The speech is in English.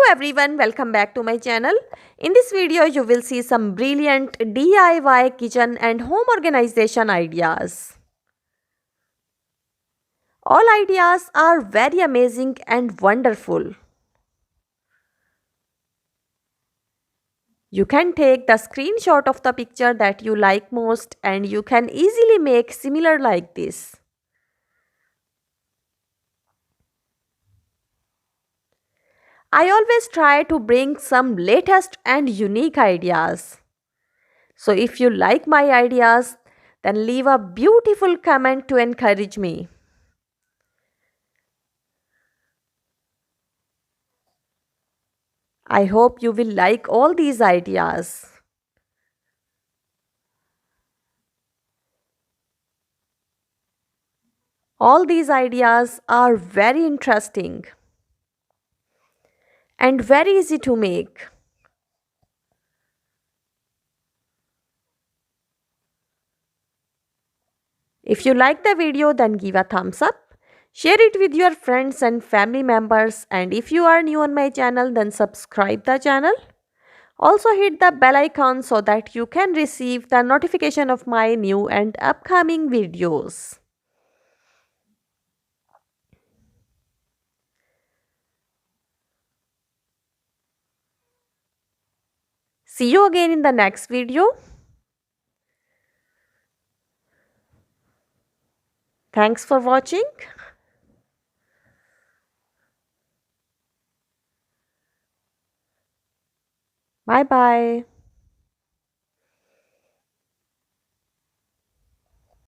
everyone, welcome back to my channel. In this video you will see some brilliant DIY kitchen and home organization ideas. All ideas are very amazing and wonderful. You can take the screenshot of the picture that you like most and you can easily make similar like this. I always try to bring some latest and unique ideas. So if you like my ideas, then leave a beautiful comment to encourage me. I hope you will like all these ideas. All these ideas are very interesting and very easy to make. If you like the video, then give a thumbs up. Share it with your friends and family members, and if you are new on my channel, then subscribe the channel. Also hit the bell icon so that you can receive the notification of my new and upcoming videos. See you again in the next video. Thanks for watching. Bye bye.